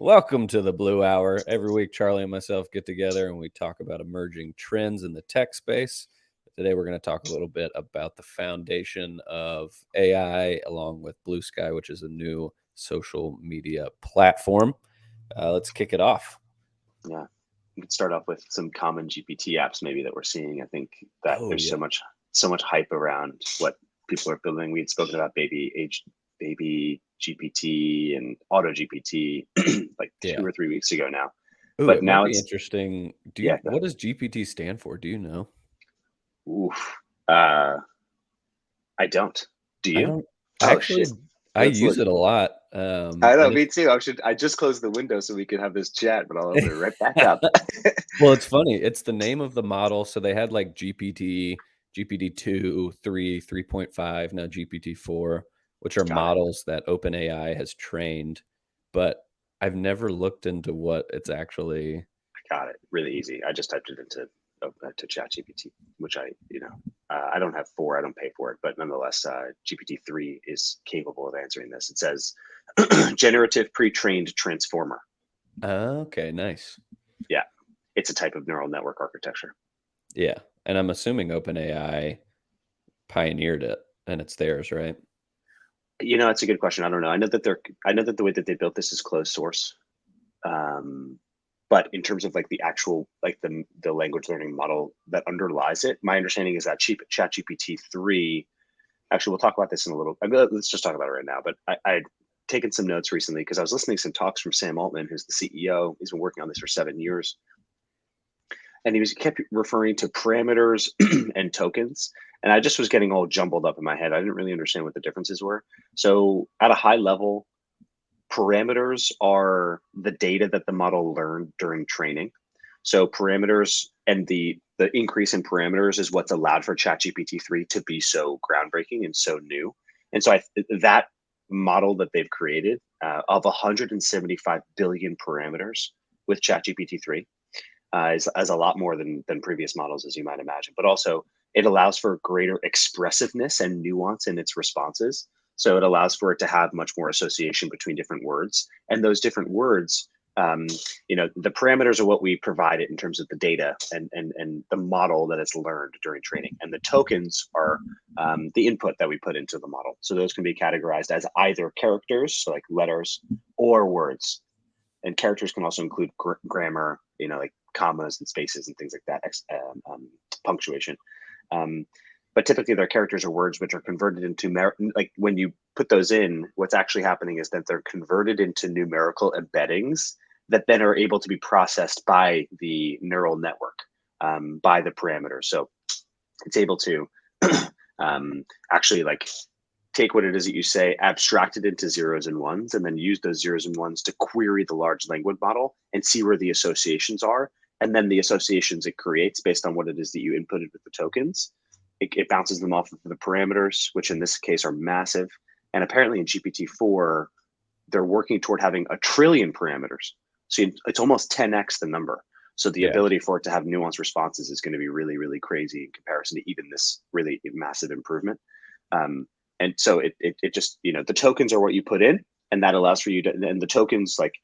Welcome to the Blue Hour. Every week, Charlie and myself get together and we talk about emerging trends in the tech space. Today, we're going to talk a little bit about the foundation of AI along with BlueSky, which is a new social media platform. Let's kick it off. Yeah. We could start off with some common GPT apps maybe that we're seeing. I think that Oh, there's yeah. so much hype around what people are building. We had spoken about baby GPT and auto GPT like two Yeah. or 3 weeks ago now. Ooh, But it might now be it's interesting. yeah, go What ahead. does GPT stand for? Do you know? Oof. Uh I don't. Do I you? don't Oh actually, shit. I Let's use look. it a lot. I know, And me too. I just closed the window so we could have this chat, but I'll open it right back it's up. Well, it's funny. It's the name of the model. So they had like GPT, GPT-2, 3, 3.5, now GPT-4, which are Got it. models that OpenAI has trained. But I've never looked into what it's actually. Got it. Really easy. I just typed it into to ChatGPT, which I don't have four. I don't pay for it, but nonetheless, GPT-3 is capable of answering this. It says generative pre-trained transformer. Okay, nice. Yeah, it's a type of neural network architecture. Yeah. And I'm assuming OpenAI pioneered it and it's theirs, right? It's a good question. I don't know. I know that the way that they built this is closed source. Um, but in terms of like the actual like the language learning model that underlies it, my understanding is that ChatGPT 3. Actually, we'll talk about this in a little. Let's just talk about it right now. But I'd taken some notes recently because I was listening to some talks from Sam Altman, who's the CEO. He's been working on this for 7 years, and he was kept referring to parameters and tokens. And I just was getting all jumbled up in my head. I didn't really understand what the differences were. So, at a high level, parameters are the data that the model learned during training. So parameters and the increase in parameters is what's allowed for ChatGPT 3 to be so groundbreaking and so new. And so that model that they've created of 175 billion parameters with ChatGPT 3 is a lot more than previous models, as you might imagine. But also, it allows for greater expressiveness and nuance in its responses. So it allows for it to have much more association between different words, and those different words. The parameters are what we provide it in terms of the data and the model that it's learned during training, and the tokens are the input that we put into the model. So those can be categorized as either characters, so like letters, or words. And characters can also include grammar, like commas and spaces and things like that, punctuation. Um, but typically, they're characters or words which are converted into like when you put those in, what's actually happening is that they're converted into numerical embeddings that then are able to be processed by the neural network, by the parameters. So it's able to actually like take what it is that you say, abstract it into zeros and ones, and then use those zeros and ones to query the large language model and see where the associations are. And then the associations it creates based on what it is that you inputted with the tokens, it bounces them off of the parameters, which in this case are massive. And apparently in GPT-4, they're working toward having a trillion parameters. So it's almost 10x the number. So the Yeah. ability for it to have nuanced responses is going to be really, really crazy in comparison to even this really massive improvement. Um, and so it just, the tokens are what you put in, and that allows for you to, and the tokens, like,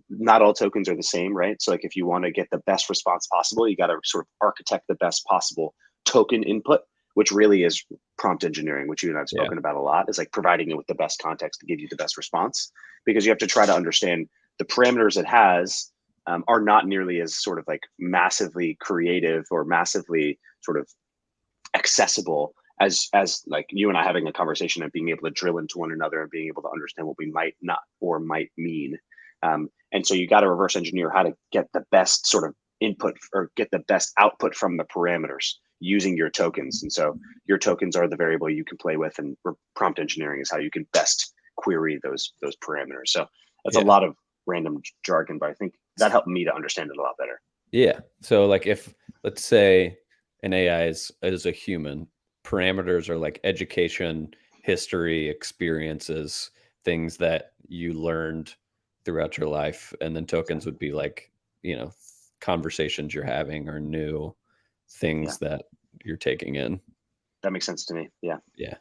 not all tokens are the same, right? So like if you want to get the best response possible, you got to sort of architect the best possible token input, which really is prompt engineering, which you and I've Yeah. spoken about a lot, is like providing it with the best context to give you the best response, because you have to try to understand the parameters it has are not nearly as sort of like massively creative or massively sort of accessible as like you and I having a conversation and being able to drill into one another and being able to understand what we might not or might mean. And so you got to reverse engineer how to get the best sort of input or get the best output from the parameters using your tokens. And so your tokens are the variable you can play with, and prompt engineering is how you can best query those parameters. So that's a Yeah. lot of random jargon, but I think that helped me to understand it a lot better. Yeah. So like if let's say an AI is a human, parameters are like education, history, experiences, things that you learned throughout your life. And then tokens would be like, you know, conversations you're having or new Yeah, things that you're taking in. that makes sense to me. Yeah. Yeah.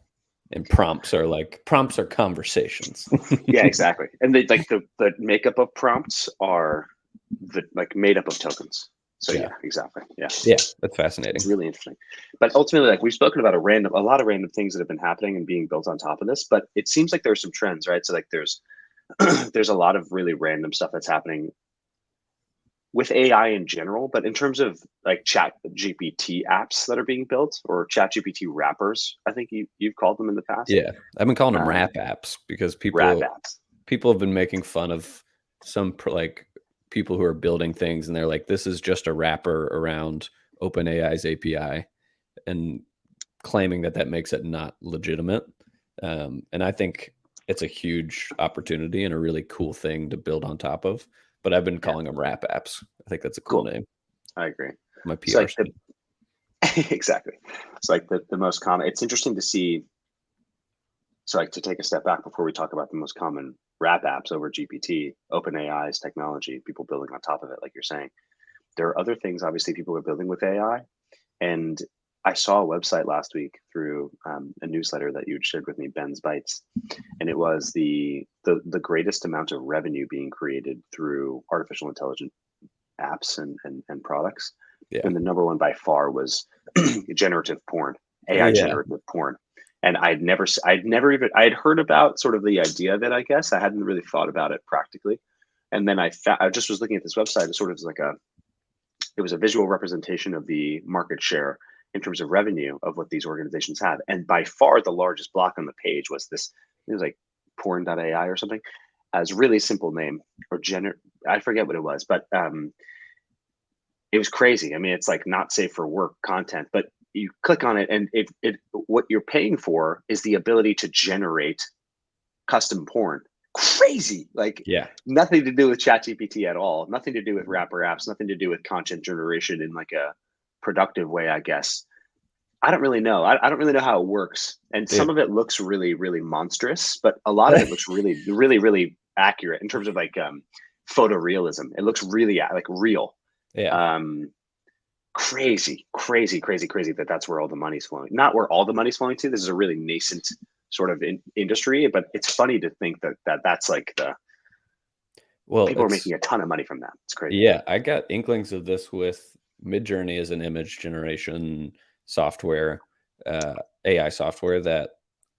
And prompts are conversations. Yeah, exactly. And the makeup of prompts are the like made up of tokens. So Yeah. yeah, exactly. Yeah. Yeah, that's fascinating. Really interesting. But ultimately, like we've spoken about a lot of random things that have been happening and being built on top of this, but it seems like there's some trends, right? So like there's a lot of really random stuff that's happening with AI in general, but in terms of like chat GPT apps that are being built or chat GPT wrappers, I think you've called them in the past. Yeah. I've been calling them Um, rap apps because wrap apps. people have been making fun of like people who are building things and they're like, this is just a wrapper around OpenAI's API and claiming that that makes it not legitimate. And I think it's a huge opportunity and a really cool thing to build on top of. But I've been Yeah, calling them rap apps. I think that's a cool cool. name. I agree. My So PR like the stuff. exactly. It's like the most common. It's interesting to see. So like to take a step back before we talk about the most common wrap apps over GPT, OpenAI's technology, people building on top of it, like you're saying. There are other things, obviously, people are building with AI. And I saw a website last week through a newsletter that you had shared with me, Ben's Bites, and it was the greatest amount of revenue being created through artificial intelligence apps and products. Yeah. And the number one by far was generative porn, AI Yeah. generative porn. And I'd never even, I had heard about sort of the idea of it, I guess. I hadn't really thought about it practically. And then I just was looking at this website. It sort of was like it was a visual representation of the market share in terms of revenue of what these organizations have. And by far the largest block on the page was this, it was like porn.ai or something, as really simple name or I forget what it was, but it was crazy. I mean, it's like not safe for work content, but you click on it and it what you're paying for is the ability to generate custom porn. Crazy. Like Yeah. nothing to do with ChatGPT at all. Nothing to do with wrapper apps, nothing to do with content generation in like a productive way, I guess. I don't really know. I don't really know how it works. And some Dude. of it looks really, really monstrous, but a lot of it looks really, really, really accurate in terms of like photorealism. It looks really like real. Yeah. Um, crazy, crazy, crazy, crazy that that's where all the money's flowing. Not where all the money's flowing to. This is a really nascent sort of industry, but it's funny to think that's like the Well, people are making a ton of money from that. It's crazy. yeah, I got inklings of this with Midjourney as an image generation software, uh, AI software that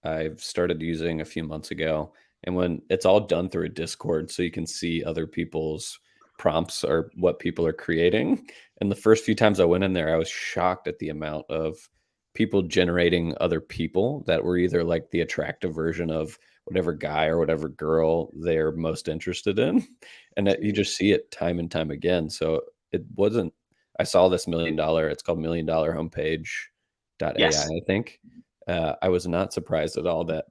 I've started using a few months ago. And when it's all done through a Discord, so you can see other people's prompts or what people are creating. And the first few times I went in there, I was shocked at the amount of people generating other people that were either like the attractive version of whatever guy or whatever girl they're most interested in. And that you Jeez. just see it time and time again. So it wasn't, I saw this it's called million dollar homepage dot AI, Yes. I think. I was not surprised at all that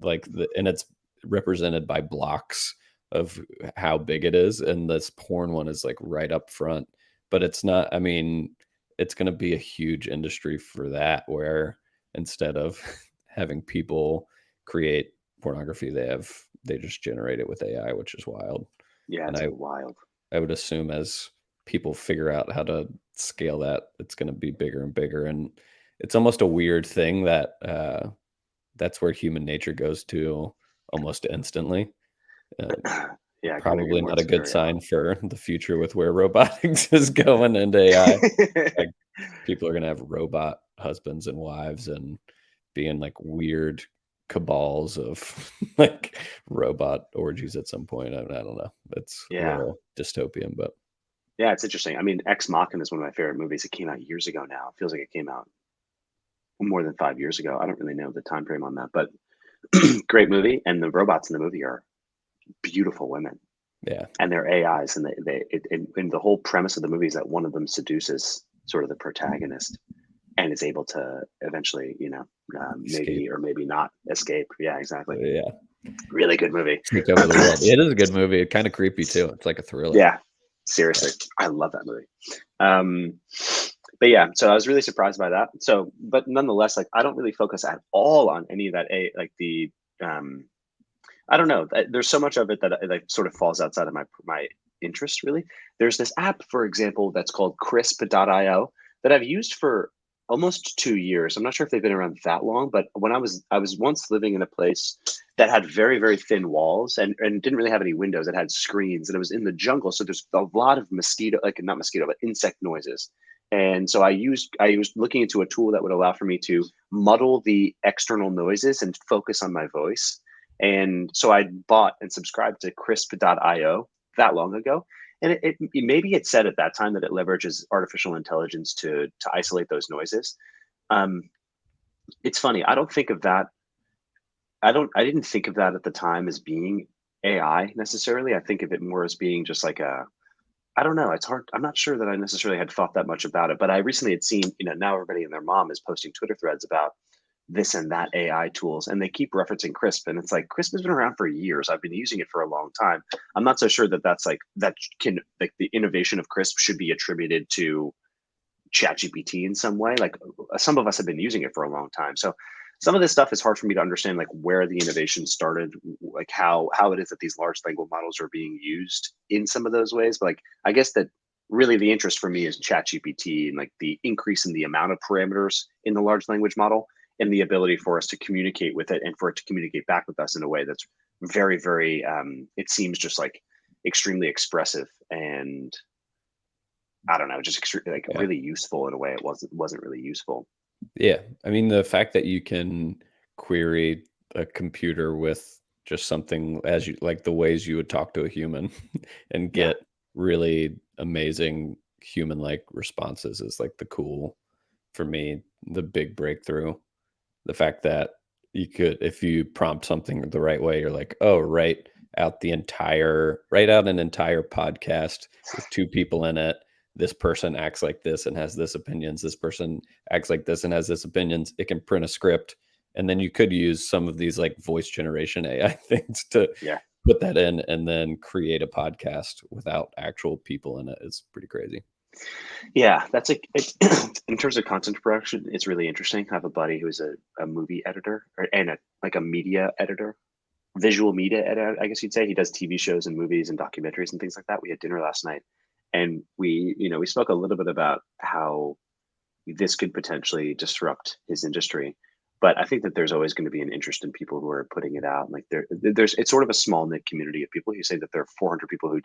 and it's represented by blocks of how big it is. And this porn one is like right up front, but it's not, I mean, it's going to be a huge industry for that, where instead of having people create pornography, they just generate it with AI, which is wild. Yeah, And it's wild. I would assume as people figure out how to scale that, it's going to be bigger and bigger. And it's almost a weird thing that that's where human nature goes to almost instantly. Uh, Yeah, couldn't agree Probably more. not a It's good very odd. sign for the future with where robotics is going into AI. Like people are going to have robot husbands and wives and be in like weird cabals of like robot orgies at some point. I don't know. It's a Yeah. little dystopian, but Yeah, it's interesting. I mean, Ex Machina is one of my favorite movies. It came out years ago now. It feels like it came out more than 5 years ago. I don't really know the time frame on that, but great movie. And the robots in the movie are beautiful women, yeah, and they're AIs. And and the whole premise of the movie is that one of them seduces sort of the protagonist and is able to eventually, escape. maybe or maybe not escape. Yeah, exactly. Yeah, Really good movie. take over the world. It is a good movie. Kind of creepy too. It's like a thriller. Yeah, seriously, I love that movie. Um, but yeah, so I was really surprised by that. So, but nonetheless, like I don't really focus at all on any of that. Like the, um, I don't know. There's so much of it that like sort of falls outside of my interest. Really, there's this app, for example, that's called Crisp.io that I've used for. almost 2 years. I'm not sure if they've been around that long, but when I was once living in a place that had very, very thin walls and didn't really have any windows. It had screens and it was in the jungle. So there's a lot of mosquito, like not mosquito, but insect noises. And so I was looking into a tool that would allow for me to muddle the external noises and focus on my voice. And so I bought and subscribed to crisp.io that long ago. And maybe it said at that time that it leverages artificial intelligence to isolate those noises. Um, it's funny. I don't think of that. I didn't think of that at the time as being AI necessarily. I think of it more as being just like a, I don't know. It's hard. I'm not sure that I necessarily had thought that much about it, but I recently had seen, now everybody and their mom is posting Twitter threads about this and that AI tools, and they keep referencing Crisp, and it's like Crisp has been around for years. I've been using it for a long time. I'm not so sure that that's like that can like the innovation of Crisp should be attributed to ChatGPT in some way. Like some of us have been using it for a long time, so some of this stuff is hard for me to understand, like where the innovation started, like how it is that these large language models are being used in some of those ways. But like I guess that really the interest for me is ChatGPT and like the increase in the amount of parameters in the large language model and the ability for us to communicate with it and for it to communicate back with us in a way that's very, very it seems just like extremely expressive and I don't know, just like Yeah. really useful in a way it wasn't really useful. Yeah. I mean, the fact that you can query a computer with just something as you like the ways you would talk to a human and Yeah. get really amazing human like responses is like the cool for me, the big breakthrough. The fact that you could, if you prompt something the right way, you're like, oh, write out an entire podcast with two people in it. This person acts like this and has this opinions. This person acts like this and has this opinions. It can print a script. And then you could use some of these like voice generation AI things to Yeah. put that in and then create a podcast without actual people in it. It's pretty crazy. Yeah, that's like in terms of content production, it's really interesting. I have a buddy who's a movie editor and like a media editor, visual media editor, I guess you'd say. He does TV shows and movies and documentaries and things like that. We had dinner last night and we spoke a little bit about how this could potentially disrupt his industry. But I think that there's always going to be an interest in people who are putting it out. Like there's it's sort of a small knit community of people. You say that there are 400 people who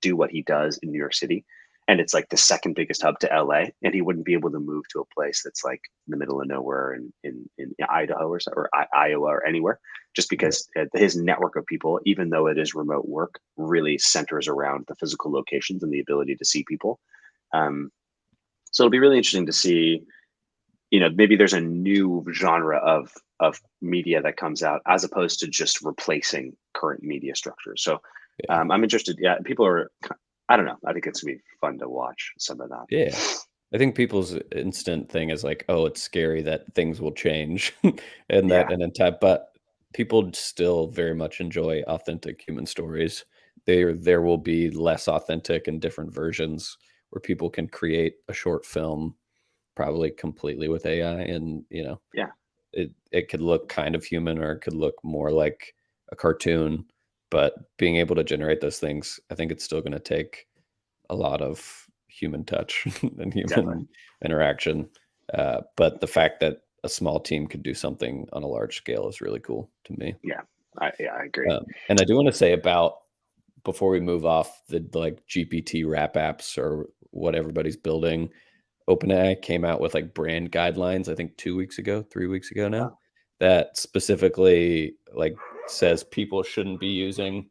do what he does in New York City, and it's like the second biggest hub to LA. And he wouldn't be able to move to a place that's like in the middle of nowhere in Idaho or Iowa or anywhere, just Right. because his network of people, even though it is remote work, really centers around the physical locations and the ability to see people. Um, so it'll be really interesting to see, maybe there's a new genre of media that comes out as opposed to just replacing current media structures. So Yeah. I'm interested. Yeah, people are. I don't know. I think it's gonna be fun to watch some of that. Yeah. I think people's instant thing is like, "Oh, it's scary that things will change," and that Yeah, and in time but people still very much enjoy authentic human stories. There will be less authentic and different versions where people can create a short film probably completely with AI and, yeah, it could look kind of human or it could look more like a cartoon, but being able to generate those things, I think it's still gonna take a lot of human touch and definitely. human interaction. But the fact that a small team could do something on a large scale is really cool to me. Yeah, I agree. And I do want to say about before we move off the like GPT wrap apps or what everybody's building, OpenAI came out with like brand guidelines, I think 2 weeks ago, 3 weeks ago now, Oh, that specifically like says people shouldn't be using.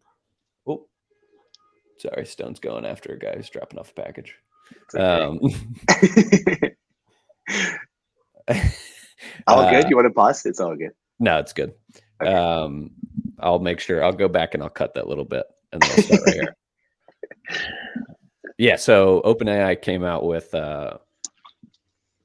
Oh, sorry, Stone's going after a guy who's dropping off a package. it's okay. Um, All good. uh, You want to pause? It's all good. no, it's good. Okay. Um, I'll make sure I'll go back and I'll cut that little bit, and then we'll start right here. Yeah, so OpenAI came out with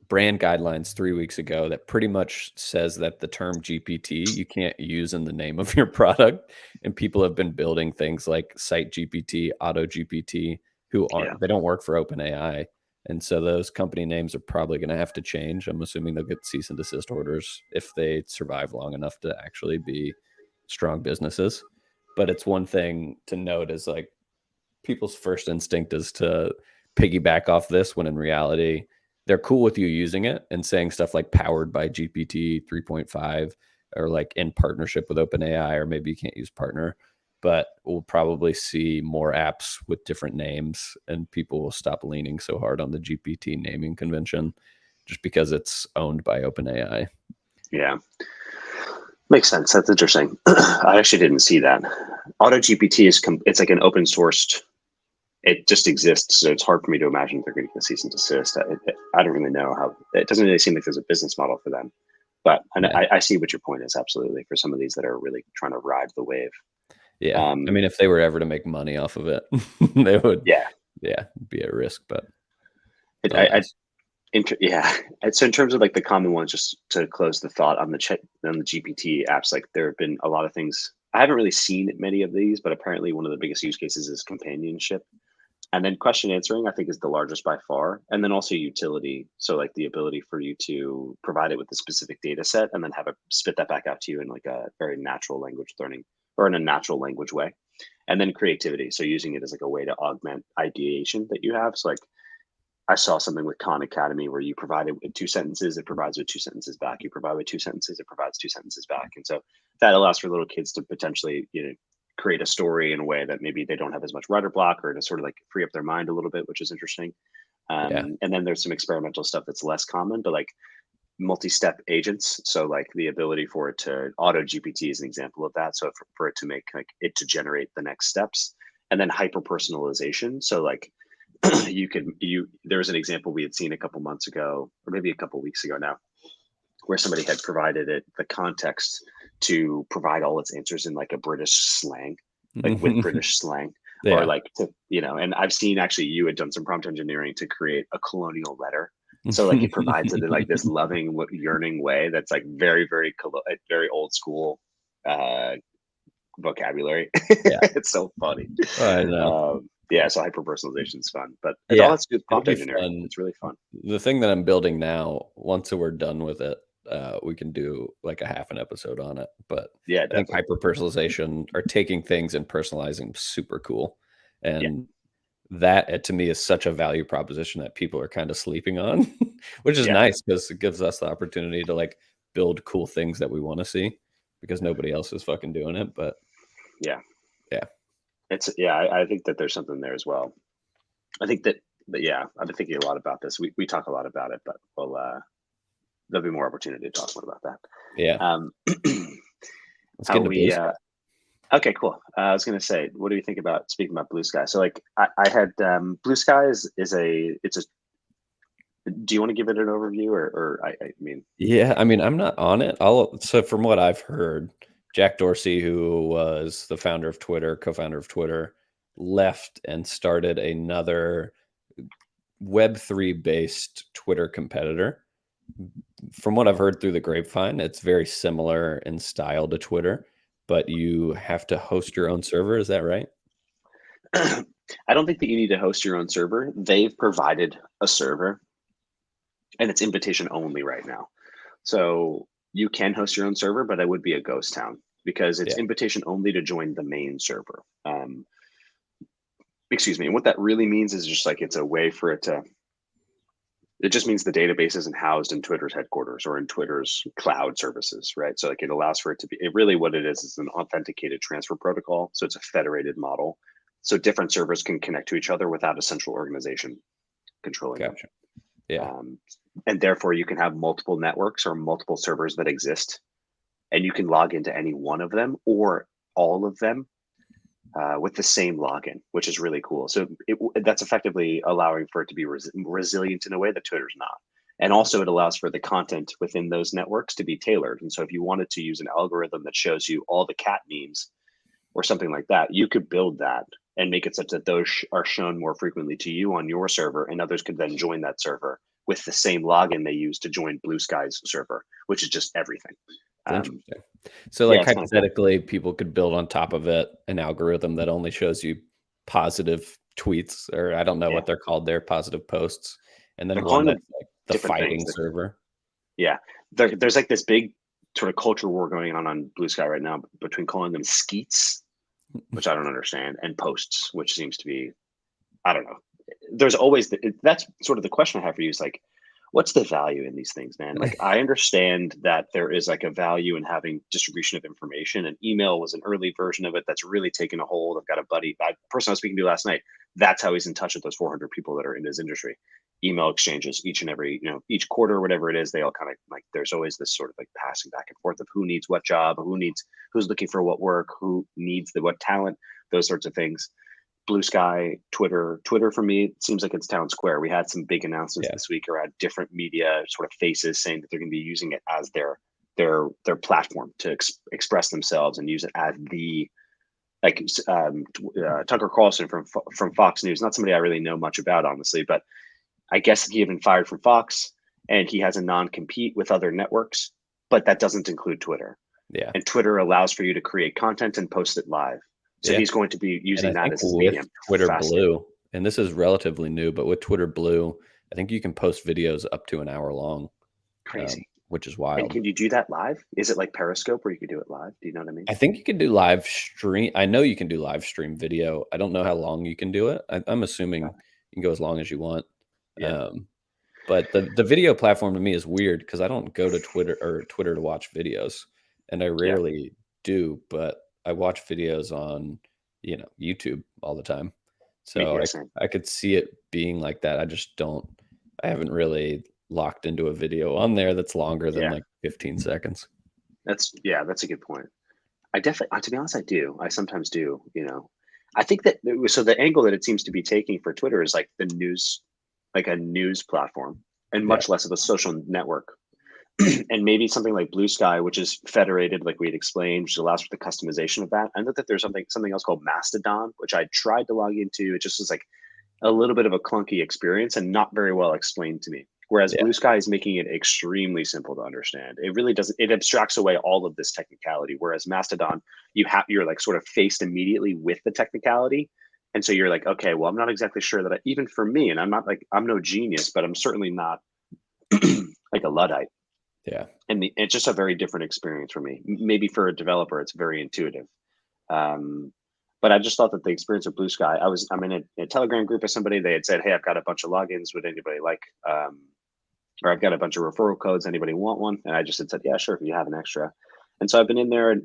brand guidelines 3 weeks ago that pretty much says that the term GPT you can't use in the name of your product, and people have been building things like Site GPT, Auto GPT, who Yeah. aren't they don't work for OpenAI, and so those company names are probably going to have to change. I'm assuming they'll get cease and desist orders if they survive long enough to actually be strong businesses. But it's one thing to note is like people's first instinct is to piggyback off this when in reality they're cool with you using it and saying stuff like powered by GPT 3.5 or like in partnership with OpenAI, or maybe you can't use partner, but we'll probably see more apps with different names and people will stop leaning so hard on the GPT naming convention just because it's owned by OpenAI. Yeah. Makes sense. That's interesting. I actually didn't see that. Auto GPT it's like an open sourced. It just exists, so it's hard for me to imagine they're going to cease and desist. I don't really know how. It doesn't really seem like there's a business model for them. But Yeah. I see what your point is, absolutely, for some of these that are really trying to ride the wave. Yeah. I mean, if they were ever to make money off of it, they would, Yeah. yeah, be at risk, but It, still I, nice. yeah. And so in terms of like the common ones, just to close the thought on the GPT apps, like there have been a lot of things. I haven't really seen many of these, but apparently one of the biggest use cases is companionship. And then question answering, I think, is the largest by far. And then also utility. So like the ability for you to provide it with a specific data set and then have it spit that back out to you in like a very natural language learning or in a natural language way. And then creativity. So using it as like a way to augment ideation that you have. So like I saw something with Khan Academy where you provide it with 2 sentences, it provides with 2 sentences back. You provide with 2 sentences, it provides 2 sentences back. And so that allows for little kids to potentially, create a story in a way that maybe they don't have as much writer block, or to sort of like free up their mind a little bit, which is interesting. Yeah. And then there's some experimental stuff that's less common, but like multi-step agents. So like the ability for it to auto GPT is an example of that. So for it to make like it to generate the next steps, and then hyper personalization. So like there was an example we had seen a couple months ago, or maybe a couple weeks ago now, where somebody had provided it the context to provide all its answers in like a British slang, like with British slang, or Yeah. like and I've seen actually you had done some prompt engineering to create a colonial letter. So like it provides it in like this loving, yearning way that's like very, very, very old school vocabulary. Yeah. It's so funny. I know. Yeah, so hyper personalization is fun, but it all Yeah. has to do with It'll prompt be engineering. fun. It's really fun. The thing that I'm building now, once we're done with it, we can do like a half an episode on it. But Yeah, I think definitely. hyper personalization or taking things and personalizing super cool. Yeah, And that to me is such a value proposition that people are kind of sleeping on, which is yeah, nice because it gives us the opportunity to like build cool things that we want to see because nobody else is fucking doing it. But yeah. yeah, I think that there's something there as well. I think that, but yeah, I've been thinking a lot about this. We talk a lot about it, but there'll be more opportunity to talk more about yeah. that. Let's get How into we BlueSky. Okay, cool. I was gonna say, what do you think about speaking about BlueSky? So like I had BlueSky is a it's a. Do you want to give it an overview, or I mean, Yeah, I mean, I'm not on it. So from what I've heard, Jack Dorsey, who was the founder of Twitter, co-founder of Twitter, left and started another Web3 based Twitter competitor. From what I've heard through the grapevine, it's very similar in style to Twitter, but you have to host your own server. Is that right? I don't think that you need to host your own server. They've provided a server, and it's invitation only right now. So you can host your own server, but it would be a ghost town because it's Yeah. invitation only to join the main server. Excuse me. And what that really means is just like it's a way for it to. It just means the database isn't housed in Twitter's headquarters or in Twitter's cloud services, right? So like it allows for it to be. It really what it is an authenticated transfer protocol. So it's a federated model. So different servers can connect to each other without a central organization controlling them. Gotcha. Yeah. Um, and therefore, you can have multiple networks or multiple servers that exist, and you can log into any one of them or all of them with the same login, which is really cool. So that's effectively allowing for it to be resilient in a way that Twitter's not. And also, it allows for the content within those networks to be tailored. And so, if you wanted to use an algorithm that shows you all the cat memes or something like that, you could build that and make it such that those are shown more frequently to you on your server, and others could then join that server with the same login they use to join BlueSky's server, which is just everything. It's Um, interesting. So, yeah, like, it's kind of cool. hypothetically, people could build on top of it an algorithm that only shows you positive tweets, or I don't know Yeah, what they're called there, positive posts, and then they're one calling them that's like the different things. fighting server. Yeah, there's like this big sort of culture war going on BlueSky right now between calling them skeets, which I don't understand, and posts, which seems to be, I don't know. There's always that's sort of the question I have for you is like, what's the value in these things, man? Like, I understand that there is like a value in having distribution of information, and email was an early version of it that's really taken a hold. I've got a buddy, person I was speaking to last night. That's how he's in touch with those 400 people that are in his industry. Email exchanges each and every, each quarter, whatever it is, they all kind of like, there's always this sort of like passing back and forth of who needs what job, who's looking for what work, who needs what talent, those sorts of things. BlueSky, Twitter. Twitter for me seems like it's town square. We had some big announcements Yeah. this week around different media sort of faces saying that they're going to be using it as their platform to express themselves and use it as the Tucker Carlson from Fox News. Not somebody I really know much about, honestly, but I guess he had been fired from Fox and he has a non-compete with other networks, but that doesn't include Twitter. Yeah. And Twitter allows for you to create content and post it live. So Yeah. he's going to be And I using that think as his with medium. Twitter Fascinating. Blue, and this is relatively new, but with Twitter Blue, I think you can post videos up to an hour long, Crazy. which is And wild. can you do that live? Is it like Periscope where you could do it live? Do you know what I mean? I think you can do live stream. I know you can do live stream video. I don't know how long you can do it. I'm assuming Okay. you can go as long as you want. Yeah. Um, but the video platform to me is weird because I don't go to Twitter to watch videos, and I Yeah. rarely do. But I watch videos on YouTube all the time, so Yeah. I Same. I could see it being like that. I just don't. I haven't really locked into a video on there that's longer than Yeah. like 15 seconds. That's a good point. I definitely, to be honest, I do. I sometimes do. I think that so the angle that it seems to be taking for Twitter is like the news, like a news platform, and Yeah, much less of a social network. And maybe something like Blue Sky, which is federated, like we had explained, which allows for the customization of that. I know that there's something else called Mastodon, which I tried to log into. It just was like a little bit of a clunky experience and not very well explained to me. Whereas yeah, Blue Sky is making it extremely simple to understand. It really doesn't. It abstracts away all of this technicality. Whereas Mastodon, you're like sort of faced immediately with the technicality, and so you're like, okay, well, I'm not exactly sure that even for me, and I'm no genius, but I'm certainly not like a luddite. yeah. And it's just a very different experience for me. Maybe for a developer, it's very intuitive. Um, but I just thought that the experience of Blue Sky, I'm in a Telegram group with somebody. They had said, "Hey, I've got a bunch of logins. Would anybody like, or I've got a bunch of referral codes. Anybody want one?" And I just had said, "Yeah, sure, if you have an extra." And so I've been in there, and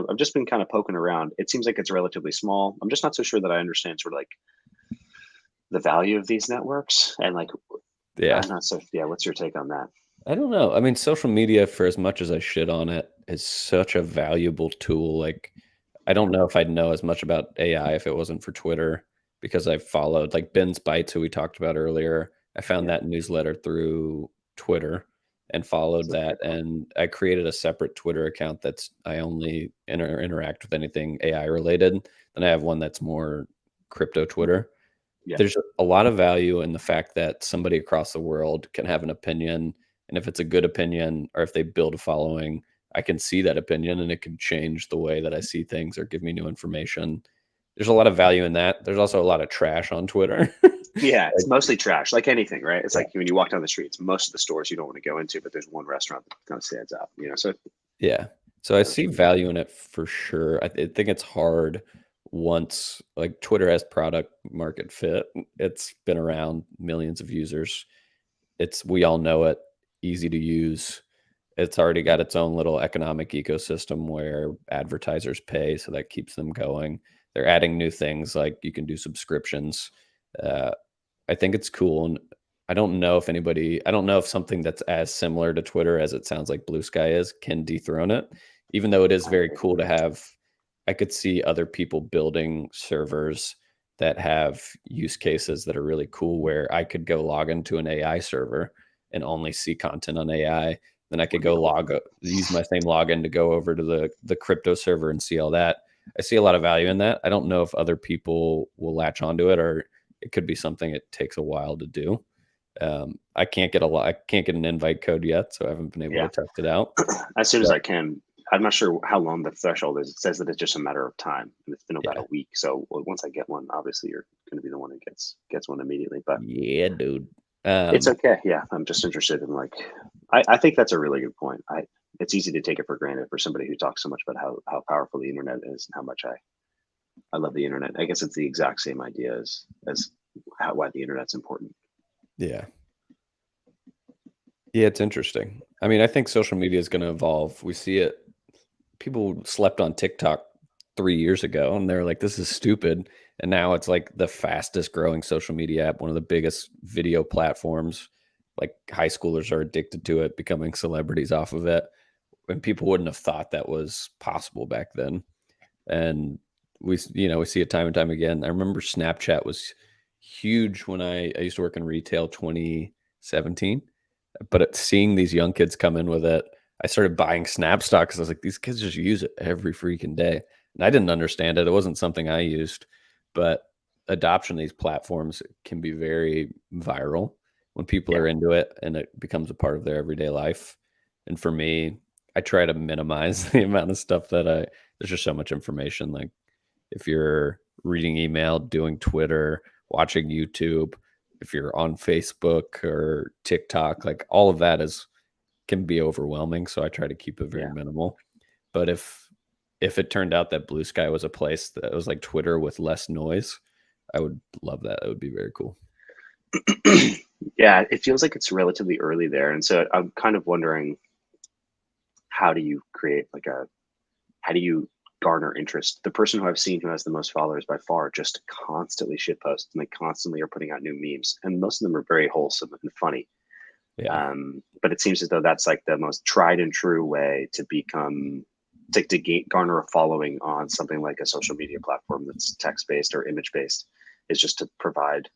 I've just been kind of poking around. It seems like it's relatively small. I'm just not so sure that I understand sort of like the value of these networks, and like Yeah. I'm not so. Yeah, what's your take on that? I don't know. I mean, social media, for as much as I shit on it, is such a valuable tool. Like, I don't know if I'd know as much about AI if it wasn't for Twitter because I followed like Ben's Bites, who we talked about earlier. I found Yeah, that newsletter through Twitter and followed that's very that. cool. And I created a separate Twitter account that's I only interact with anything AI related. Then I have one that's more crypto Twitter. Yeah, There's a lot of value in the fact that somebody across the world can have an opinion, and if it's a good opinion or if they build a following, I can see that opinion and it can change the way that I see things or give me new information. There's a lot of value in that. There's also a lot of trash on Twitter. yeah. It's Like, mostly trash, like anything, right? It's yeah, like when you walk down the streets, most of the stores you don't want to go into, but there's one restaurant that kind of stands out. So yeah. So I that's see really good. value in it for sure. I think it's hard once like Twitter has product market fit. It's been around millions of users. We all know it, easy to use. It's already got its own little economic ecosystem where advertisers pay, so that keeps them going. They're adding new things like you can do subscriptions. Uh, I think it's cool, and I don't know if something that's as similar to Twitter as it sounds like Blue Sky is can dethrone it, even though it is I very agree. cool to have. I could see other people building servers that have use cases that are really cool where I could go log into an AI server and only see content on AI. Then I could Would be go cool. use my same login to go over to the crypto server and see all that. I see a lot of value in that. I don't know if other people will latch onto it, or it could be something it takes a while to do. I can't get an invite code yet, so I haven't been able Yeah. to test it out. As soon as But I can. I'm not sure how long the threshold is. It says that it's just a matter of time, and it's been about yeah, a week. So once I get one, obviously you're going to be the one who gets one immediately. But yeah, dude. it's Um, okay. Yeah, I'm just interested in like, I think that's a really good point. It's easy to take it for granted for somebody who talks so much about how powerful the internet is and how much I love the internet. I guess it's the exact same idea as why the internet's important. yeah. Yeah, it's interesting. I mean, I think social media is going to evolve. We see it. People slept on TikTok 3 years ago, and they're like, "This is stupid." And now it's like the fastest growing social media app, one of the biggest video platforms. Like high schoolers are addicted to it, becoming celebrities off of it. And people wouldn't have thought that was possible back then. And we see it time and time again. I remember Snapchat was huge when I used to work in retail 2017, but seeing these young kids come in with it, I started buying Snap stock because I was like, these kids just use it every freaking day. And I didn't understand it. It wasn't something I used, but adoption of these platforms can be very viral when people Yeah, are into it and it becomes a part of their everyday life. And for me, I try to minimize the amount of stuff that there's just so much information. Like if you're reading email, doing Twitter, watching YouTube, if you're on Facebook or TikTok, like all of that is can be overwhelming. So I try to keep it very yeah. minimal. But if it turned out that Blue Sky was a place that was like Twitter with less noise, I would love that. That would be very cool. Yeah, it feels like it's relatively early there, and so I'm kind of wondering, how do you create like a how do you garner interest? The person who I've seen who has the most followers by far just constantly shit posts, and they constantly are putting out new memes, and most of them are very wholesome and funny. Yeah. But it seems as though that's like the most tried and true way to become garner a following on something like a social media platform that's text based or image based, is just to provide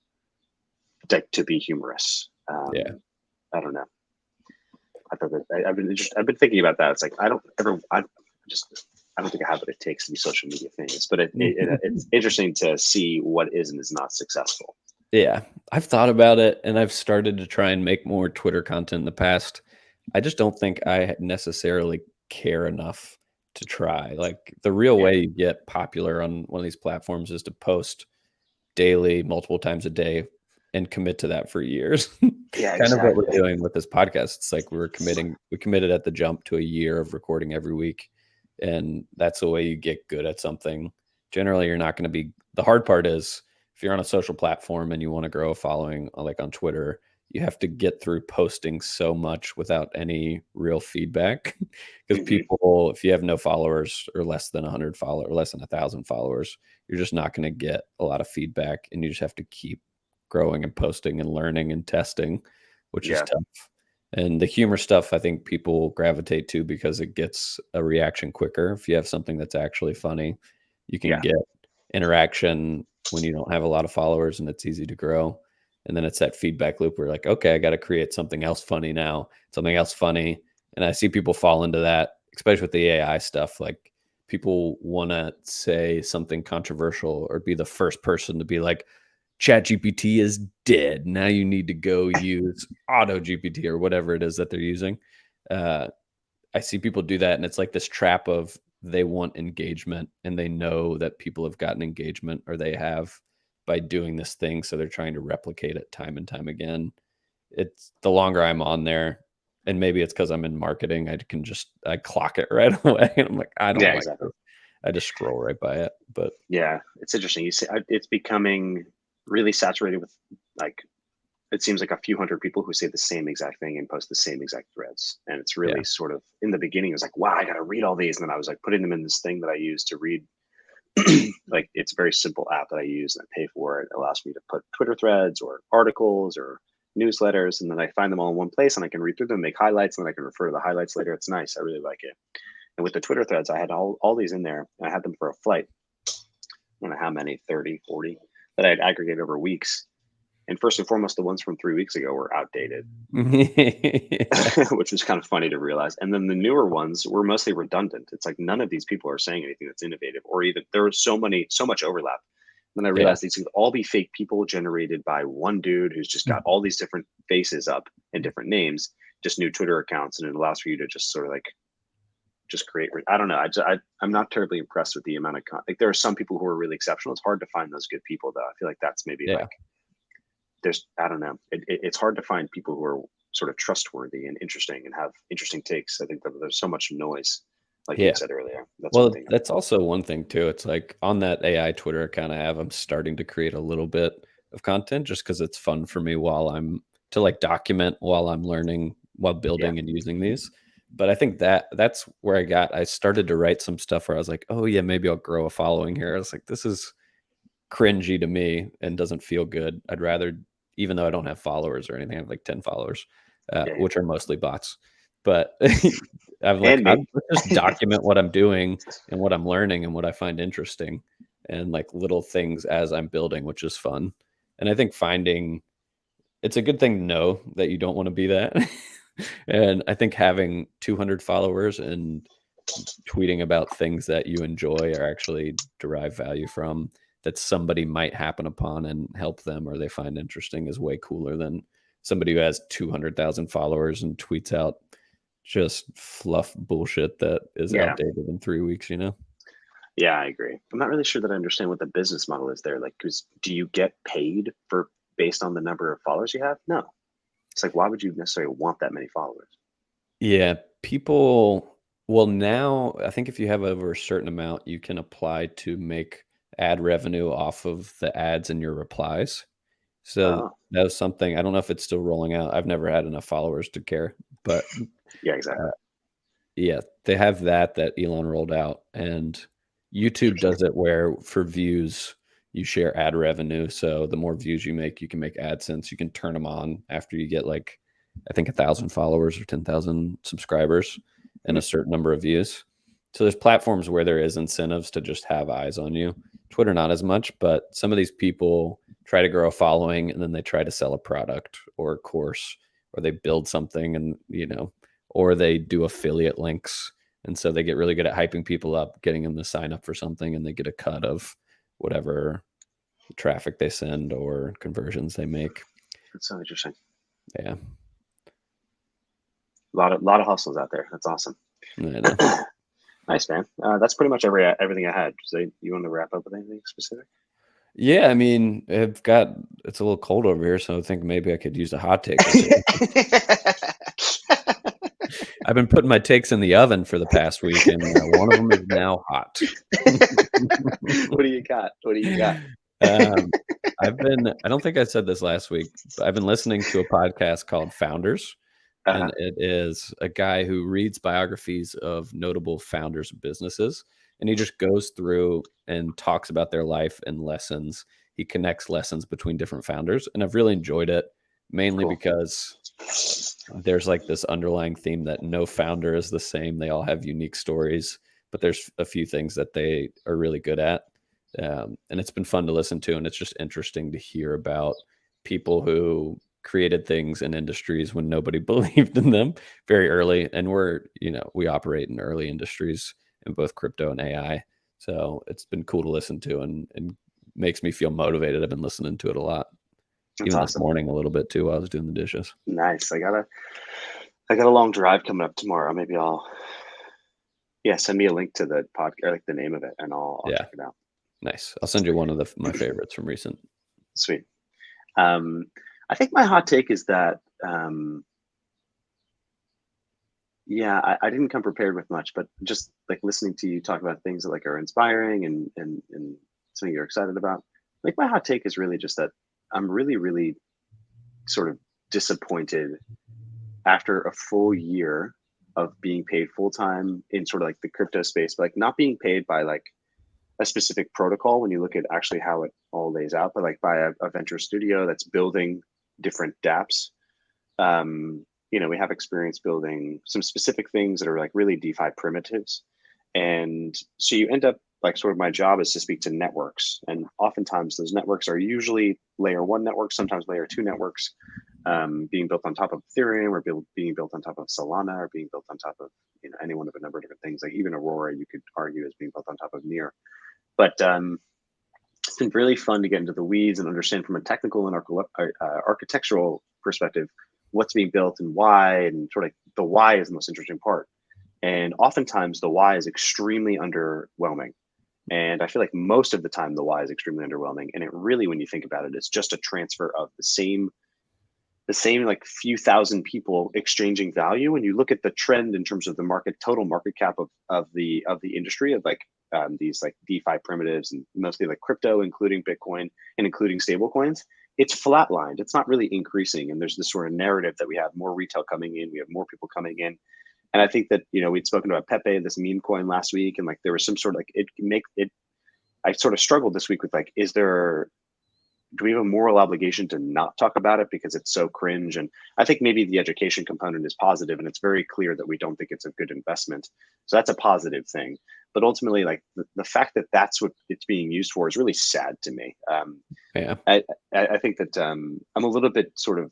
to be humorous. Yeah. I don't know. I thought that I've been thinking about that. It's like just I don't think I have what it takes to be social media famous, but it's interesting to see what is and is not successful. Yeah, I've thought about it and I've started to try and make more Twitter content in the past. I just don't think I necessarily care enough to try. Like the real Yeah, way you get popular on one of these platforms is to post daily, multiple times a day, and commit to that for years. yeah, Kind of what we're exactly. doing with this podcast. It's like we committed at the jump to a year of recording every week. And that's the way you get good at something. Generally, you're not going to be, the hard part is if you're on a social platform and you want to grow a following, like on Twitter, you have to get through posting so much without any real feedback. Because Hmm. people, if you have no followers or less than 100 followers, or less than 1,000 followers, you're just not going to get a lot of feedback, and you just have to keep growing and posting and learning and testing, which is Yeah, tough. And the humor stuff, I think people gravitate to because it gets a reaction quicker. If you have something that's actually funny, you can yeah, get interaction when you don't have a lot of followers and it's easy to grow. And then it's that feedback loop where like, okay, I got to create something else funny now, something else funny. And I see people fall into that, especially with the AI stuff. Like people want to say something controversial or be the first person to be like, Chat GPT is dead. Now you need to go use Auto GPT or whatever it is that they're using. Uh, I see people do that, and it's like this trap of they want engagement and they know that people have gotten engagement or they have by doing this thing. So they're trying to replicate it time and time again. It's the longer I'm on there, and maybe it's because I'm in marketing, I clock it right away. And I'm like, I don't yeah, like exactly. this. I just scroll right by it. But Yeah, it's interesting. You see, it's becoming really saturated with like it seems like a few hundred people who say the same exact thing and post the same exact threads. And it's yeah, really sort of in the beginning, it was like, wow, I got to read all these. And then I was like putting them in this thing that I use to read. Like it's a very simple app that I use and I pay for. It allows me to put Twitter threads or articles or newsletters. And then I find them all in one place and I can read through them, make highlights, and then I can refer to the highlights later. It's nice. I really like it. And with the Twitter threads, I had all these in there. And I had them for a flight. I don't know how many, 30, 40 that I had aggregated over weeks. And first and foremost, the ones from 3 weeks ago were outdated, yeah, which was kind of funny to realize. And then the newer ones were mostly redundant. It's like none of these people are saying anything that's innovative, or even there was so much overlap. Then I yeah. realized these could all be fake people generated by one dude who's just got all these different faces up and different names, just new Twitter accounts, and it allows for you to just sort of like just create. I don't know. I'm not terribly impressed with the amount of like. There are some people who are really exceptional. It's hard to find those good people, though. I feel like that's maybe Yeah. like there's I don't know. It's hard to find people who are sort of trustworthy and interesting and have interesting takes. I think that there's so much noise, like you Yeah. had said earlier. That's one Well, thing. that's also one thing too. It's like on that AI Twitter account I have, I'm starting to create a little bit of content just because it's fun for me while I'm to like document while I'm learning while Yeah. building and using these. But I think that's where I started to write some stuff where I was like, oh yeah, maybe I'll grow a following here. I was like, this is cringy to me and doesn't feel good. I'd rather, even though I don't have followers or anything, I have like 10 followers, Yeah. Yeah. which are mostly bots. But I'm like, And I'll me. just document what I'm doing and what I'm learning and what I find interesting and like little things as I'm building, which is fun. And I think finding it's a good thing to know that you don't want to be that. And I think having 200 followers and tweeting about things that you enjoy or actually derive value from that somebody might happen upon and help them or they find interesting is way cooler than somebody who has 200,000 followers and tweets out just fluff bullshit that is Yeah. outdated in 3 weeks, you know? Yeah, I agree. I'm not really sure that I understand what the business model is there. Like, because do you get paid for based on the number of followers you have? No. It's like, why would you necessarily want that many followers? Yeah, people well, now I think if you have over a certain amount, you can apply to make ad revenue off of the ads in your replies. So Oh, that was something I don't know if it's still rolling out. I've never had enough followers to care, but, yeah, uh, exactly. yeah, they have that Elon rolled out, and YouTube Interesting. does it where for views, you share ad revenue, so the more views you make, you can make AdSense, you can turn them on after you get, like, I think 1,000 followers or 10,000 subscribers and Hmm. a certain number of views. So there's platforms where there is incentives to just have eyes on you. Twitter, not as much, but some of these people try to grow a following, and then they try to sell a product or a course, or they build something and, or they do affiliate links. And so they get really good at hyping people up, getting them to sign up for something, and they get a cut of whatever traffic they send or conversions they make. That's so interesting. Yeah, A lot of hustles out there. That's awesome. I know. Nice, man. That's pretty much everything I had. So you want to wrap up with anything specific? Yeah, I mean, it's a little cold over here, so I think maybe I could use a hot take or two. I've been putting my takes in the oven for the past week, and one of them is now hot. What do you got? What do you got? Um, I don't think I said this last week, but I've been listening to a podcast called Founders, and Uh-huh. it is a guy who reads biographies of notable founders of businesses, and he just goes through and talks about their life and lessons. He connects lessons between different founders, and I've really enjoyed it, mainly Cool. because there's like this underlying theme that no founder is the same. They all have unique stories, but there's a few things that they are really good at. And it's been fun to listen to. And it's just interesting to hear about people who created things in industries when nobody believed in them very early. And we operate in early industries in both crypto and AI. So it's been cool to listen to and makes me feel motivated. I've been listening to it a lot, That's even this awesome. morning a little bit too while I was doing the dishes. Nice. I got a long drive coming up tomorrow. Maybe I'll yeah, send me a link to the podcast or like the name of it and I'll Yeah. check it out. Nice. I'll send you one of my favorites from recent. Sweet. Um, I think my hot take is that yeah, I didn't come prepared with much, but just like listening to you talk about things that like are inspiring and something you're excited about. Like my hot take is really just that I'm really, really sort of disappointed after a full year of being paid full time in sort of like the crypto space, but like not being paid by like a specific protocol when you look at actually how it all lays out, but like by a venture studio that's building different dApps. We have experience building some specific things that are like really DeFi primitives. And so you end up like sort of my job is to speak to networks. And oftentimes those networks are usually layer one networks, sometimes layer two networks, being built on top of Ethereum or being built on top of Solana or being built on top of any one of a number of different things. Like even Aurora, you could argue is being built on top of Near. But it's been really fun to get into the weeds and understand from a technical and architectural perspective what's being built and why, and sort of the why is the most interesting part. And oftentimes the why is extremely underwhelming. And I feel like most of the time the why is extremely underwhelming. And it really, when you think about it, it's just a transfer of the same like few thousand people exchanging value. When you look at the trend in terms of the total market cap of the industry of like these like DeFi primitives and mostly like crypto, including Bitcoin and including stable coins, it's flatlined. It's not really increasing. And there's this sort of narrative that we have more retail coming in, we have more people coming in. And I think that, we'd spoken about Pepe, this meme coin last week, and like there was some sort of like it can make it. I sort of struggled this week with like, do we have a moral obligation to not talk about it because it's so cringe? And I think maybe the education component is positive, and it's very clear that we don't think it's a good investment. So that's a positive thing. But ultimately, like the fact that that's what it's being used for is really sad to me. Yeah. I think that I'm a little bit sort of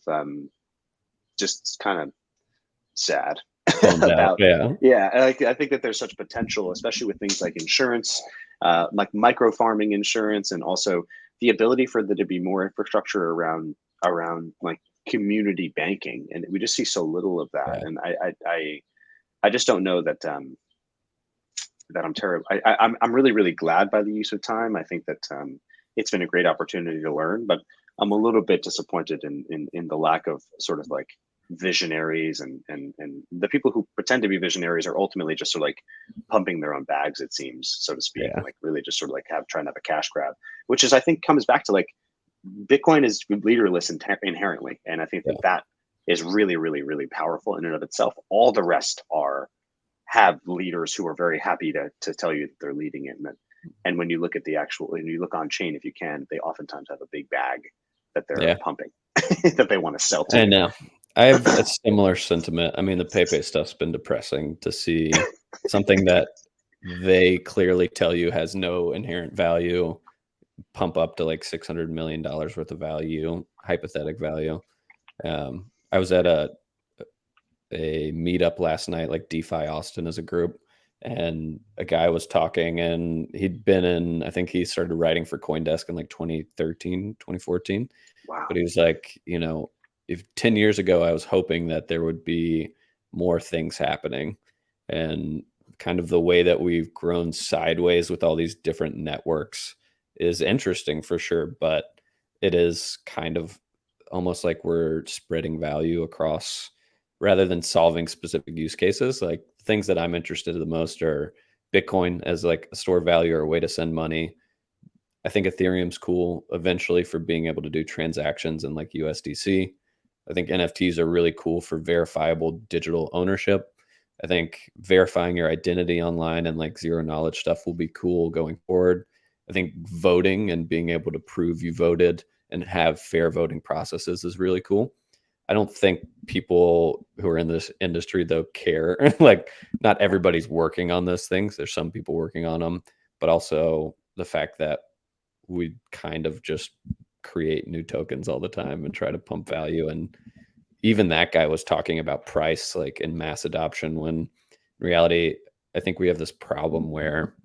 just kind of sad Bummed out. about. Yeah. Yeah, I think that there's such potential, especially with things like insurance, like micro farming insurance, and also the ability for there to be more infrastructure around like community banking, and we just see so little of that. Yeah. And I just don't know that that I'm terrible. I'm really really glad by the use of time. I think that it's been a great opportunity to learn, but I'm a little bit disappointed in the lack of sort of like visionaries, and the people who pretend to be visionaries are ultimately just sort of like pumping their own bags, it seems, so to speak, Yeah. and like really just sort of like trying to have a cash grab, which is I think comes back to like Bitcoin is leaderless inherently, and I think Yeah. that is really really really powerful in and of itself. All the rest are have leaders who are very happy to tell you that they're leading it, and when you look at the actual, when you look on chain, if you can, they oftentimes have a big bag that they're Yeah. pumping that they want to sell to I you. know. I have a similar sentiment. I mean, the Pepe stuff's been depressing to see something that they clearly tell you has no inherent value pump up to like $600 million worth of value, hypothetic value. I was at a meetup last night, like DeFi Austin as a group, and a guy was talking, and he'd been in, I think he started writing for CoinDesk in like 2013, 2014. Wow. But he was like, if 10 years ago I was hoping that there would be more things happening, and kind of the way that we've grown sideways with all these different networks is interesting for sure, but it is kind of almost like we're spreading value across rather than solving specific use cases. Like things that I'm interested in the most are Bitcoin as like a store of value or a way to send money. I think Ethereum's cool eventually for being able to do transactions in like USDC. I think NFTs are really cool for verifiable digital ownership. I think verifying your identity online and like zero knowledge stuff will be cool going forward. I think voting and being able to prove you voted and have fair voting processes is really cool. I don't think people who are in this industry though care. Like not everybody's working on those things. There's some people working on them, but also the fact that we kind of just create new tokens all the time and try to pump value. And even that guy was talking about price, like in mass adoption, when in reality, I think we have this problem where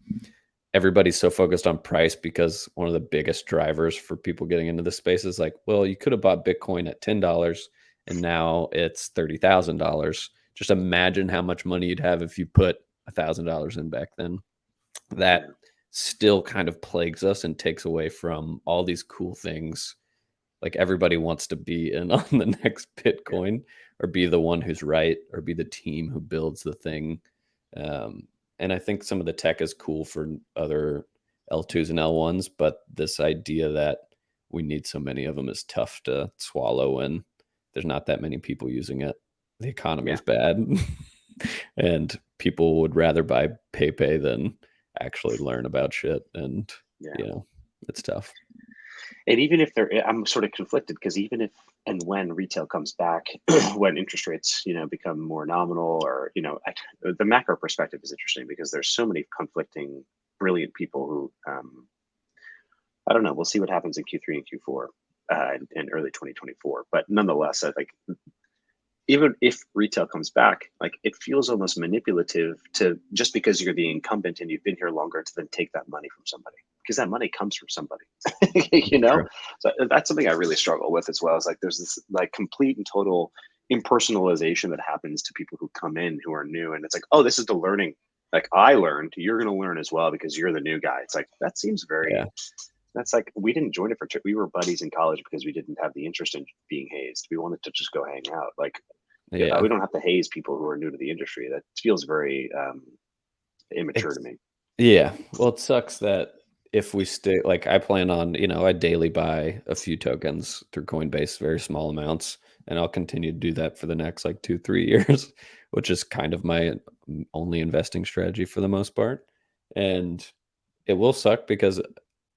everybody's so focused on price because one of the biggest drivers for people getting into this space is like, well, you could have bought Bitcoin at $10 and now it's $30,000. Just imagine how much money you'd have if you put $1,000 in back then. That Yeah. still kind of plagues us and takes away from all these cool things. Like everybody wants to be in on the next Yeah. Bitcoin or be the one who's right or be the team who builds the thing. And I think some of the tech is cool for other L2s and L1s, but this idea that we need so many of them is tough to swallow, and there's not that many people using it. The economy Yeah. is bad, and people would rather buy Pepe than actually learn about shit. And, Yeah. it's tough. And even if I'm sort of conflicted because even if and when retail comes back, when interest rates, become more nominal, or the macro perspective is interesting because there's so many conflicting, brilliant people who, I don't know. We'll see what happens in Q3 and Q4 in early 2024. But nonetheless, I think even if retail comes back, like it feels almost manipulative to just because you're the incumbent and you've been here longer to then take that money from somebody because that money comes from somebody, you know? True. So that's something I really struggle with as well. Is like there's this like complete and total impersonalization that happens to people who come in who are new, and it's like, oh, this is the learning. Like I learned, you're going to learn as well because you're the new guy. It's like that seems very. Yeah. That's like we didn't join it for. We were buddies in college because we didn't have the interest in being hazed. We wanted to just go hang out. Like Yeah. we don't have to haze people who are new to the industry. That feels very immature Ex- to me. yeah. Well, it sucks that if we stay like I plan on, I daily buy a few tokens through Coinbase, very small amounts, and I'll continue to do that for the next like 2, 3 years, which is kind of my only investing strategy for the most part. And it will suck because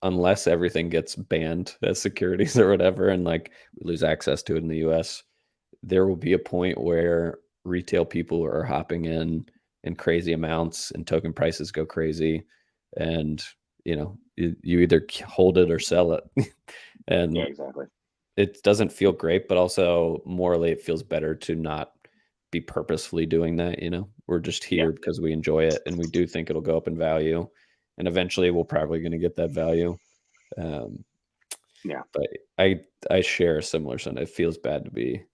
unless everything gets banned as securities or whatever, and like we lose access to it in the US, there will be a point where retail people are hopping in crazy amounts and token prices go crazy. And, you either hold it or sell it. Yeah, And exactly. it doesn't feel great, but also morally it feels better to not be purposefully doing that. We're just Yeah, here because we enjoy it and we do think it'll go up in value. And eventually we're probably going to get that value. Um, yeah, but I share a similar sentiment. It feels bad to be.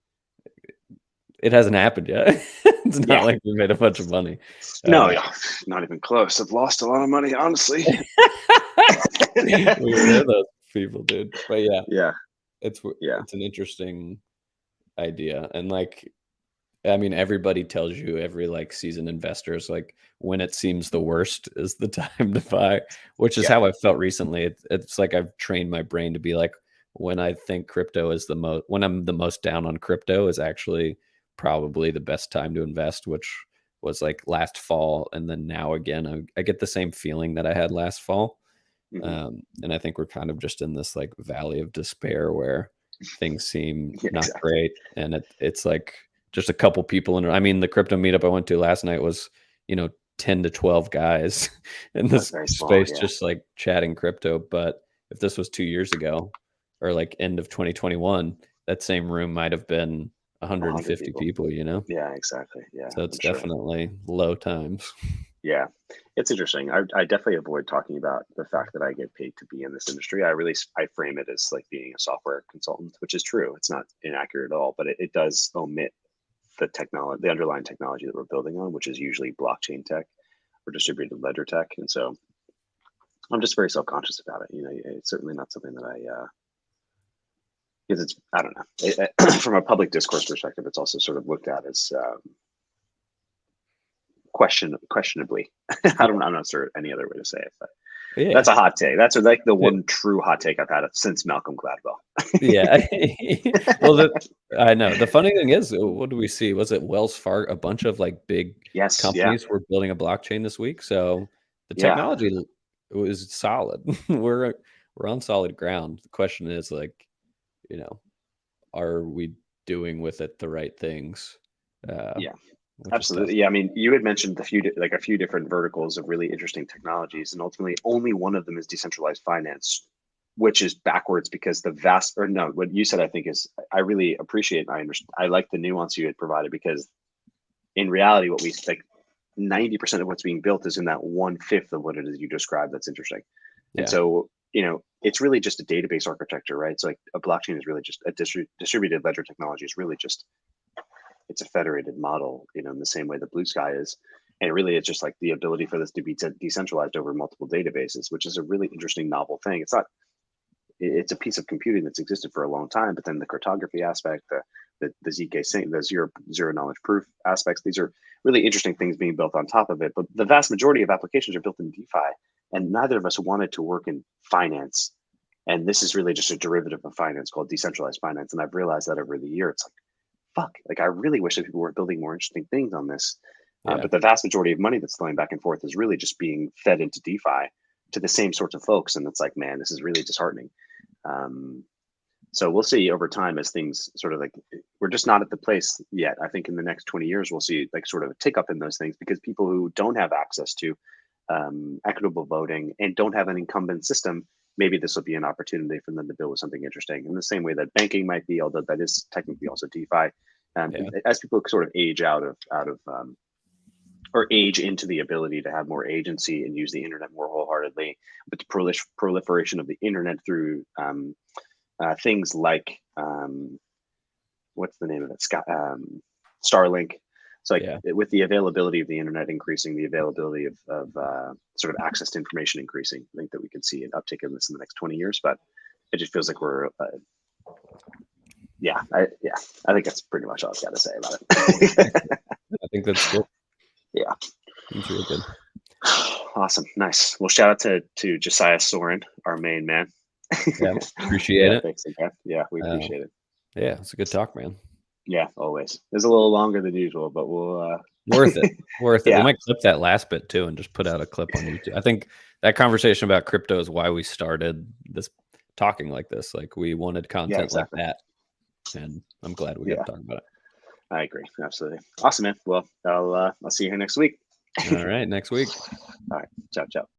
It hasn't happened yet. It's not yeah. like we made a bunch of money. No, Uh, yeah, not even close. I've lost a lot of money, honestly. we're those people, dude. But yeah, Yeah, it's yeah, it's an interesting idea, and like I mean, everybody tells you every like seasoned investor is like when it seems the worst is the time to buy, which is yeah, how I felt recently. It's like I've trained my brain to be like when I think crypto is when I'm the most down on crypto is actually probably the best time to invest, which was like last fall, and then now again I get the same feeling that I had last fall. hmm, And I think we're kind of just in this like valley of despair where things seem yeah, not exactly. great. And it's like just a couple people I mean, the crypto meetup I went to last night was, you know, 10 to 12 guys in That's this very small. space Yeah, just like chatting crypto. But if this was 2 years ago or like end of 2021, that same room might have been 100 150 people. people. Yeah, exactly. Yeah, So it's I'm sure. definitely low times. Yeah, it's interesting. I definitely avoid talking about the fact that I get paid to be in this industry. I frame it as like being a software consultant, which is true. It's not inaccurate at all, but it does omit the underlying technology that we're building on, which is usually blockchain tech or distributed ledger tech. And so I'm just very self conscious about it. It's certainly not something that because I don't know. From a public discourse perspective, it's also sort of looked at as questionably. Yeah. I'm not sure any other way to say it, but that's Yeah. a hot take. That's like the one true hot take I've had since Malcolm Gladwell. Yeah. Well, I know. The funny thing is, what do we see? Was it Wells Fargo? A bunch of like big Yes, yeah, companies were building a blockchain this week. So the yeah, technology was solid. We're on solid ground. The question is like, you know, are we doing with it the right things? Uh, yeah. which is tough. Absolutely. Yeah. I mean, you had mentioned a few different verticals of really interesting technologies, and ultimately only one of them is decentralized finance, which is backwards because the vast or no, what you said I think is I really appreciate and I understand I like the nuance you had provided because in reality what we like 90% of what's being built is in that 1/5 of what it is you described that's interesting. And Yeah. so, it's really just a database architecture, right? So like a blockchain is really just a distributed ledger technology is really just it's a federated model, in the same way that BlueSky is. And really, it's just like the ability for this to be decentralized over multiple databases, which is a really interesting, novel thing. It's not. It's a piece of computing that's existed for a long time, but then the cryptography aspect, the zk sync, the zero knowledge proof aspects, these are really interesting things being built on top of it. But the vast majority of applications are built in DeFi, and neither of us wanted to work in finance. And this is really just a derivative of finance called decentralized finance. And I've realized that over the year, it's like fuck, like I really wish that people were building more interesting things on this. Yeah. But the vast majority of money that's flowing back and forth is really just being fed into DeFi to the same sorts of folks. And it's like, man, this is really disheartening. Um, so we'll see over time as things sort of like, we're just not at the place yet. I think in the next 20 years, we'll see like sort of a tick up in those things because people who don't have access to equitable voting and don't have an incumbent system, maybe this will be an opportunity for them to build something interesting in the same way that banking might be, although that is technically also DeFi. Yeah. As people sort of age or age into the ability to have more agency and use the internet more wholeheartedly, with the proliferation of the internet through things like what's the name of it, Starlink. So like Yeah. with the availability of the internet increasing, the availability of sort of access to information increasing, I think that we can see an uptick in this in the next 20 years. But it just feels like we're yeah, I think that's pretty much all I've got to say about it. I think that's good. Yeah. That's really good. Awesome. Nice. Well, shout out to Josiah Soren, our main man. Yeah, appreciate Yeah, it. thanks again. Yeah, we Um, appreciate it. yeah, it's a good talk, man. Yeah, always. It's a little longer than usual, but we'll Worth it. Worth it. We yeah, might clip that last bit too and just put out a clip on YouTube. I think that conversation about crypto is why we started this talking like this. Like we wanted yeah, content like exactly. that. And I'm glad we got Yeah, to talk about it. I agree. Absolutely. Awesome, man. Well, I'll see you here next week. All right, next week. All right. Ciao, ciao.